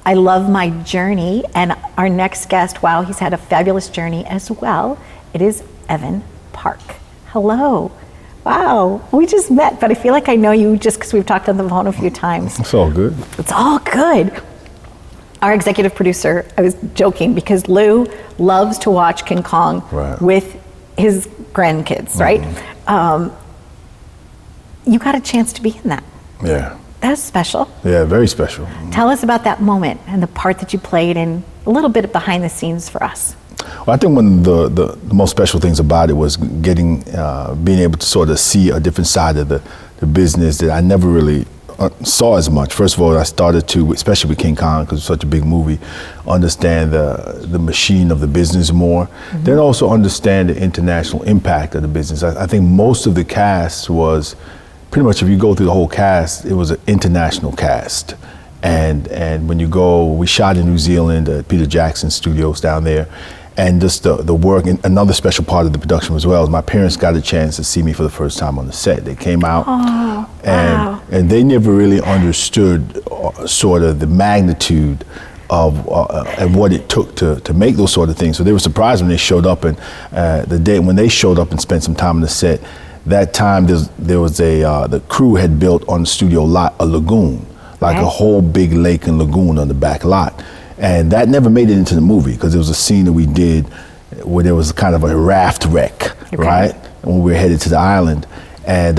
I love my journey, and our next guest, wow, he's had a fabulous journey as well. It is Evan Parke. Hello. Wow, we just met, but I feel like I know you just because we've talked on the phone a few times. It's all good. It's all good. Our executive producer, I was joking because Lou loves to watch King Kong with his grandkids, right? You got a chance to be in that. Yeah. That's special. Yeah, very special. Tell us about that moment and the part that you played and a little bit of behind the scenes for us. Well, I think one of the most special things about it was being able to sort of see a different side of the business that I never really saw as much. First of all, I started to, especially with King Kong, because it's such a big movie, understand the machine of the business more. Then also understand the international impact of the business. I think most of the cast was, pretty much if you go through the whole cast, it was an international cast. And when you go, we shot in New Zealand at Peter Jackson Studios down there. And just the work, and another special part of the production as well is my parents got a chance to see me for the first time on the set. They came out and they never really understood sort of the magnitude of and what it took to make those sort of things. So they were surprised when they showed up, and the day when they showed up and spent some time on the set, that time there was the crew had built on the studio lot a lagoon, like a whole big lake and lagoon on the back lot. And that never made it into the movie because there was a scene that we did where there was kind of a raft wreck, right? And we were headed to the island, and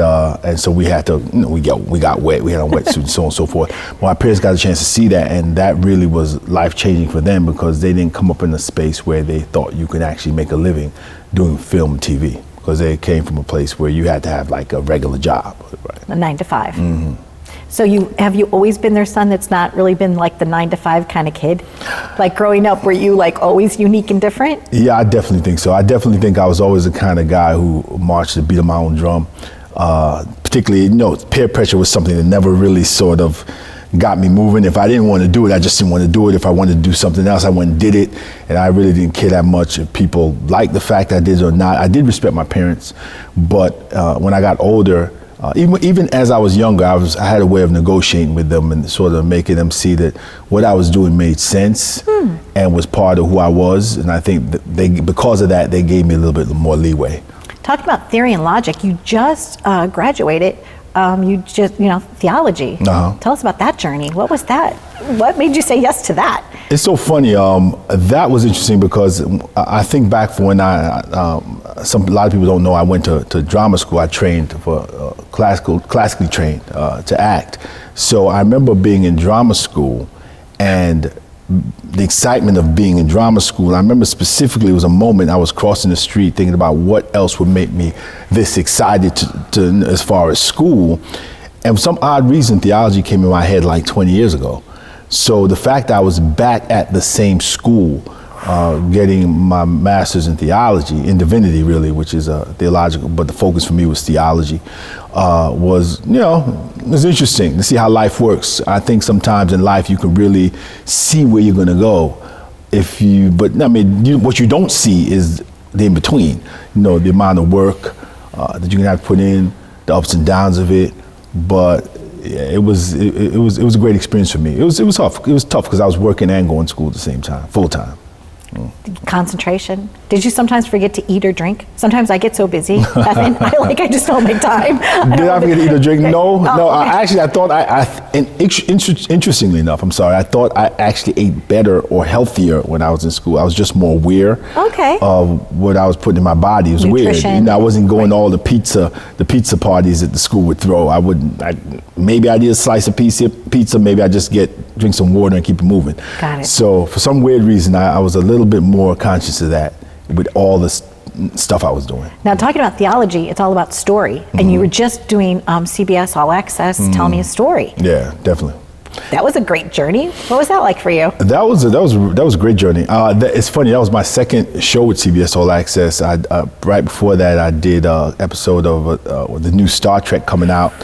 so we had to, we got wet, we had on wetsuits and so on and so forth. Well, our parents got a chance to see that, and that really was life-changing for them because they didn't come up in a space where they thought you could actually make a living doing film and TV, because they came from a place where you had to have like a regular job. Right? A 9 to 5. So have you always been their son that's not really been like the 9 to 5 kind of kid? Like growing up, were you like always unique and different? Yeah, I definitely think so. I definitely think I was always the kind of guy who marched to the beat of my own drum. Particularly, peer pressure was something that never really sort of got me moving. If I didn't want to do it, I just didn't want to do it. If I wanted to do something else, I went and did it. And I really didn't care that much if people liked the fact I did it or not. I did respect my parents, but when I got older, even as I was younger, I had a way of negotiating with them and sort of making them see that what I was doing made sense and was part of who I was. And I think that because of that, they gave me a little bit more leeway. Talking about theory and logic, you just graduated. Theology. Tell us about that journey. What was that? What made you say yes to that? It's so funny. That was interesting because I think back for when a lot of people don't know, I went to drama school. I trained for classically trained to act. So I remember being in drama school and the excitement of being in drama school. I remember specifically it was a moment I was crossing the street thinking about what else would make me this excited to as far as school. And for some odd reason, theology came in my head like 20 years ago. So the fact that I was back at the same school, getting my master's in theology, in divinity really, which is theological, but the focus for me was theology, was interesting to see how life works. I think sometimes in life you can really see where you're gonna go what you don't see is the in-between, the amount of work that you can have to put in, the ups and downs of it, but it was a great experience for me. It was tough. It was tough because I was working and going to school at the same time, full time. Concentration. Did you sometimes forget to eat or drink? Sometimes I get so busy, Evan, I just don't make time. Did I forget to eat or drink? No. I thought interestingly enough, I'm sorry, I thought I actually ate better or healthier when I was in school. I was just more aware of what I was putting in my body. It was weird. I wasn't going to all the pizza parties that the school would throw. Maybe I did a slice of pizza, maybe I just drink some water and keep it moving. Got it. So for some weird reason, I was a little bit more conscious of that with all the stuff I was doing. Now, talking about theology, it's all about story. And you were just doing CBS All Access, Tell Me a Story. Yeah, definitely. That was a great journey. What was that like for you? That was a great journey. It's funny. That was my second show with CBS All Access. Right before that, I did an episode of the new Star Trek coming out,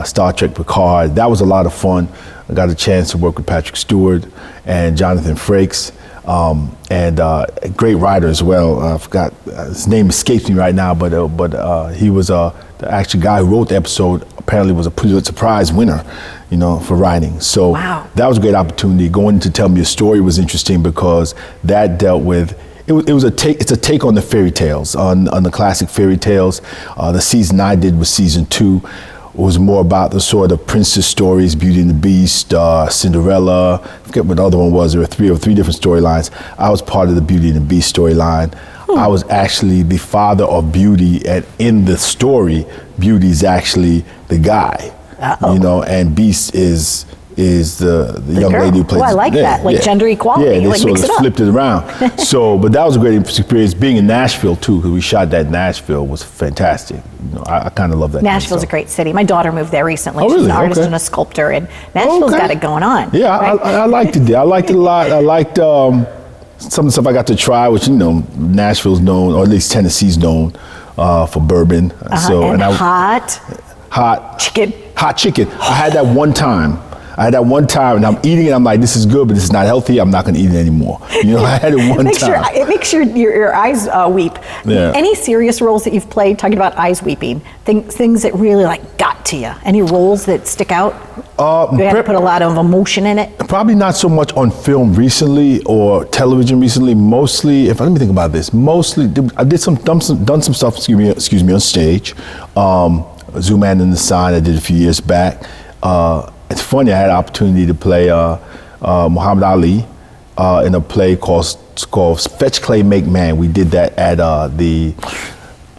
Star Trek Picard. That was a lot of fun. I got a chance to work with Patrick Stewart and Jonathan Frakes. and a great writer as well. I forgot his name escapes me right now, but he was the actual guy who wrote the episode. Apparently, was a Pulitzer Prize winner, for writing. So wow. That was a great opportunity. Going to tell me a story was interesting because that dealt with. It's a take on the fairy tales, on the classic fairy tales. The season I did was season 2. It was more about the sort of princess stories, Beauty and the Beast, Cinderella. I forget what the other one was. There were three different storylines. I was part of the Beauty and the Beast storyline. I was actually the father of Beauty, and in the story, Beauty is actually the guy. And Beast is the young girl. lady who plays. Oh, I like that, gender equality. Yeah, they sort of flipped it around. But that was a great experience. Being in Nashville too, because we shot that in Nashville, was fantastic. I kind of love that. Nashville's a great city. My daughter moved there recently. Oh, really? She's an artist and a sculptor, and Nashville's got it going on. Yeah, right? I liked it there. I liked it a lot. I liked some of the stuff I got to try, which Nashville's known, or at least Tennessee's known for bourbon. And hot chicken. Hot chicken. I had that one time. And I'm eating it. I'm like, this is good, but this is not healthy. I'm not going to eat it anymore. I had it one time. It makes your eyes weep. Yeah. Any serious roles that you've played, talking about eyes weeping, things that really got to you? Any roles that stick out? You had to put a lot of emotion in it? Probably not so much on film recently or television recently. Mostly, let me think about this. Mostly, I did done some stuff. Excuse me, on stage. Zoo Man in the Sign I did a few years back. It's funny, I had an opportunity to play Muhammad Ali in a play called Fetch Clay Make Man. We did that at the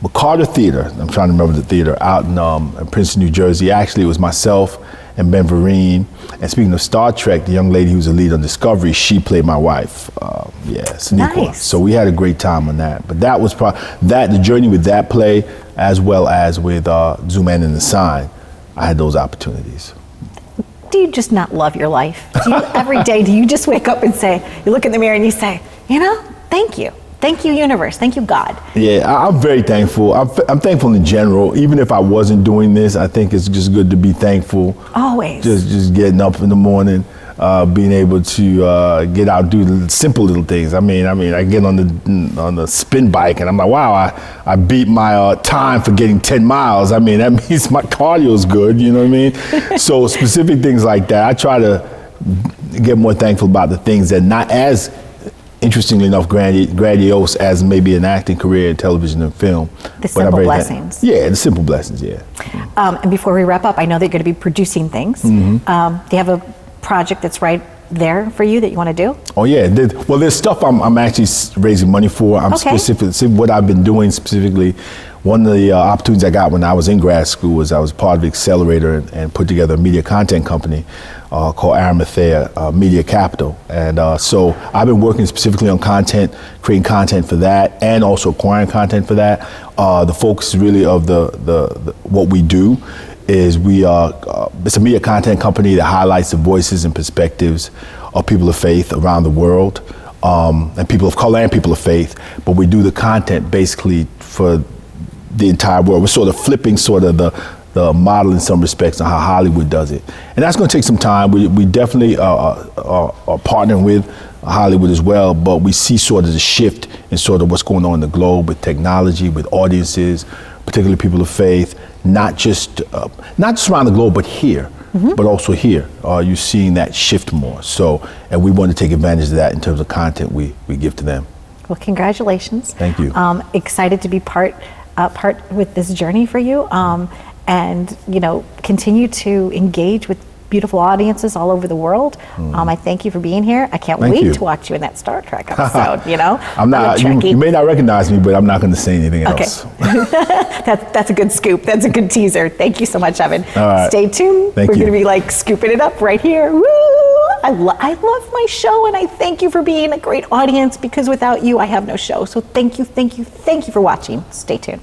McCarter Theater. I'm trying to remember the theater out in Princeton, New Jersey. Actually, it was myself and Ben Vereen. And speaking of Star Trek, the young lady who was the lead on Discovery, she played my wife. Sonequa. Nice. So we had a great time on that. But that was the journey with that play, as well as with Zoo Man in the Sign. I had those opportunities. Do you just not love your life? Every day, do you just wake up and say, you look in the mirror and you say, thank you. Thank you, universe. Thank you, God. Yeah, I'm very thankful. I'm thankful in general. Even if I wasn't doing this, I think it's just good to be thankful. Always. Just getting up in the morning, being able to get out, do the simple little things. I mean, I get on the spin bike and I'm like, wow, I beat my time for getting 10 miles. I mean, that means my cardio is good. You know what I mean? So specific things like that. I try to get more thankful about the things that not as interestingly enough grandiose as maybe an acting career in television and film. The simple blessings. Yeah, the simple blessings, yeah. And before we wrap up, I know that you're going to be producing things. Mm-hmm. Do you have a project that's right there for you that you want to do? Oh yeah, there's stuff I'm actually raising money for. What I've been doing specifically. One of the opportunities I got when I was in grad school was I was part of the Accelerator and put together a media content company called Arimathea Media Capital. And so I've been working specifically on content, creating content for that, and also acquiring content for that. The focus really of the what we do is it's a media content company that highlights the voices and perspectives of people of faith around the world, and people of color and people of faith. But we do the content basically for the entire world. We're sort of flipping the model in some respects on how Hollywood does it. And that's going to take some time. We definitely are partnering with Hollywood as well, but we see sort of the shift in sort of what's going on in the globe with technology, with audiences, particularly people of faith, not just around the globe, but here, but also here. You're seeing that shift more. So, and we want to take advantage of that in terms of content we give to them. Well, congratulations. Thank you. Excited to be part with this journey for you, and continue to engage with beautiful audiences all over the world. I thank you for being here. I can't wait to watch you in that Star Trek episode. I'm not. You may not recognize me, but I'm not going to say anything else. That's a good scoop. That's a good teaser. Thank you so much, Evan. All right. Stay tuned. We're going to be scooping it up right here. Woo! I love my show, and I thank you for being a great audience, because without you, I have no show. So thank you for watching. Stay tuned.